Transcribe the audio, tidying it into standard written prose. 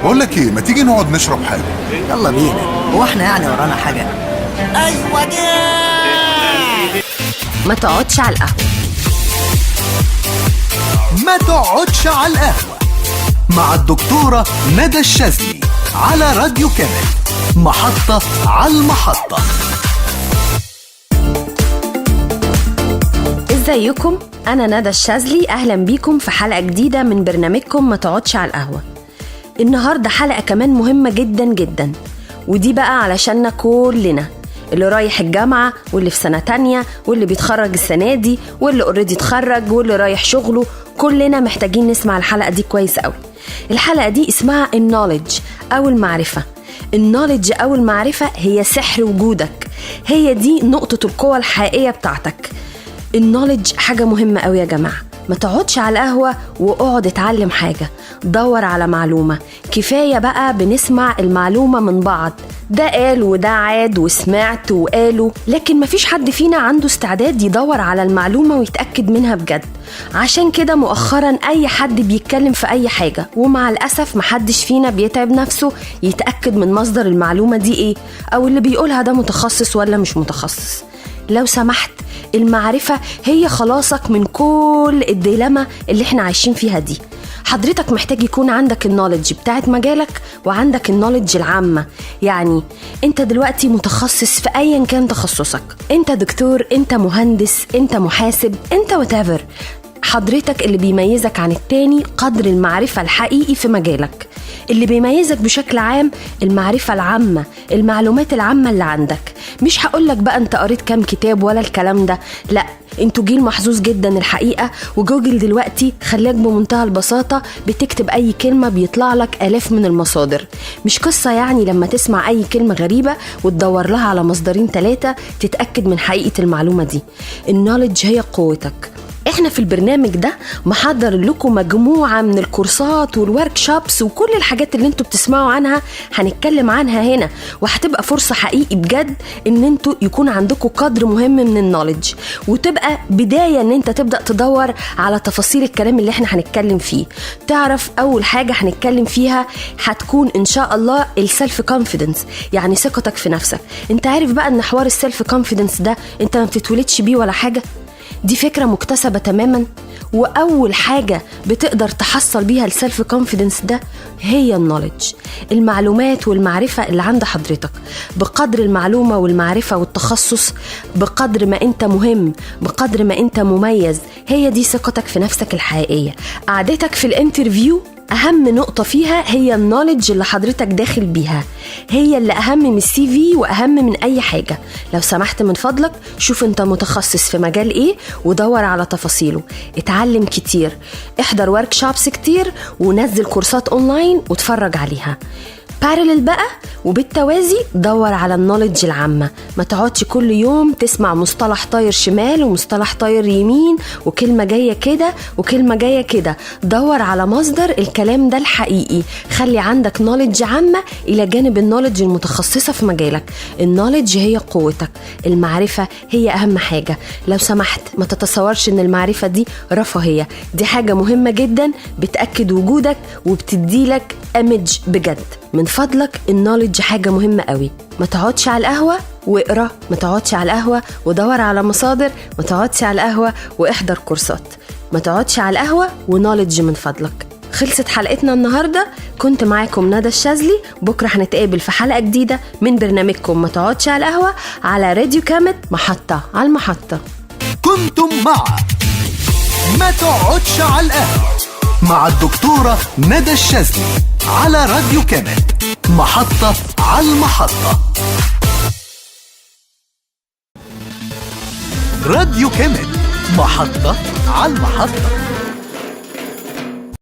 بقول لك ايه، ما تيجي نقعد نشرب حاجه؟ يلا بينا، هو احنا يعني ورانا حاجه؟ ايوه جاي. ما تقعدش على القهوة. ما تقعدش على القهوة مع الدكتورة ندى الشاذلي على راديو كامل، محطة على المحطة. ازيكم؟ انا ندى الشاذلي، اهلا بيكم في حلقة جديدة من برنامجكم ما تقعدش على القهوة. النهاردة حلقة كمان مهمة جدا جدا، ودي بقى علشاننا كلنا، اللي رايح الجامعة واللي في سنة تانية واللي بيتخرج السنة دي واللي اوريدي اتخرج واللي رايح شغله. كلنا محتاجين نسمع الحلقة دي كويس قوي. الحلقة دي اسمها النوليدج أو المعرفة. النوليدج أو المعرفة هي سحر وجودك، هي دي نقطة القوة الحقيقية بتاعتك. النوليدج حاجة مهمة قوي يا جماعة. ما تقعدش على القهوة واقعد اتعلم حاجة، دور على معلومة. كفاية بقى بنسمع المعلومة من بعض، ده قال وده عاد وسمعت وقالوا، لكن مفيش حد فينا عنده استعداد يدور على المعلومة ويتأكد منها بجد. عشان كده مؤخرا أي حد بيتكلم في أي حاجة، ومع الأسف محدش فينا بيتعب نفسه يتأكد من مصدر المعلومة دي إيه، أو اللي بيقولها ده متخصص ولا مش متخصص. لو سمحت، المعرفة هي خلاصك من كل الديلما اللي احنا عايشين فيها دي. حضرتك محتاج يكون عندك النوليدج بتاعت مجالك وعندك النوليدج العامة. يعني انت دلوقتي متخصص في ايا كان تخصصك، انت دكتور، انت مهندس، انت محاسب، انت whatever. حضرتك اللي بيميزك عن التاني قدر المعرفة الحقيقي في مجالك. اللي بيميزك بشكل عام المعرفة العامة، المعلومات العامة اللي عندك. مش هقولك بقى انت قريت كام كتاب ولا الكلام ده، لا، انتوا جيل محظوظ جدا الحقيقة. وجوجل دلوقتي خلاك بمنتهى البساطة بتكتب اي كلمة بيطلع لك آلاف من المصادر. مش قصة يعني لما تسمع اي كلمة غريبة وتدور لها على مصدرين 3 تتأكد من حقيقة المعلومة دي. النوليدج هي قوتك. احنا في البرنامج ده محضر لكم مجموعة من الكورسات والورك شوبس وكل الحاجات اللي انتوا بتسمعوا عنها هنتكلم عنها هنا، وهتبقى فرصة حقيقي بجد ان انتوا يكون عندكم قدر مهم من النوليدج، وتبقى بداية ان انت تبدأ تدور على تفاصيل الكلام اللي احنا هنتكلم فيه. تعرف اول حاجة هنتكلم فيها هتكون ان شاء الله السلف كونفيدنس، يعني ثقتك في نفسك. انت عارف بقى ان حوار السلف كونفيدنس ده انت ما بتتولدش بيه ولا حاجة، دي فكرة مكتسبة تماما. وأول حاجة بتقدر تحصل بيها السلف كونفيدنس ده هي النوليدج، المعلومات والمعرفة اللي عند حضرتك. بقدر المعلومة والمعرفة والتخصص، بقدر ما انت مهم، بقدر ما انت مميز. هي دي ثقتك في نفسك الحقيقية. قعدتك في الانترفيو أهم نقطة فيها هي النوليدج اللي حضرتك داخل بيها، هي اللي أهم من السي في وأهم من أي حاجة. لو سمحت من فضلك شوف أنت متخصص في مجال إيه ودور على تفاصيله. اتعلم كتير، احضر ورك شوبس كتير، ونزل كورسات أونلاين وتفرج عليها. بارلل بقى وبالتوازي دور على النوليدج العامة. ما تقعدش كل يوم تسمع مصطلح طاير شمال ومصطلح طاير يمين وكلمة جاية كده وكلمة جاية كده. دور على مصدر الكلام ده الحقيقي. خلي عندك نوليدج عامة إلى جانب النوليدج المتخصصة في مجالك. النوليدج هي قوتك، المعرفة هي أهم حاجة. لو سمحت ما تتصورش إن المعرفة دي رفاهية، دي حاجة مهمة جدا بتأكد وجودك وبتديلك إيمج بجد. من فضلك النوليدج حاجة مهمة قوي. ما تقعدش على القهوة واقرأ، ما تقعدش على القهوة ودور على مصادر، ما تقعدش على القهوة واحضر كورسات، ما تقعدش على القهوة ونوليدج من فضلك. خلصت حلقتنا النهاردة، كنت معاكم ندى الشاذلي. بكرة هنتقابل في حلقة جديدة من برنامجكم ما تقعدش على القهوة على راديو كامل، محطة على المحطة. كنتم مع ما تقعدش على القهوة مع الدكتورة ندى الشاذلي على راديو كامل، محطة على المحطة. راديو كامل، محطة على المحطة.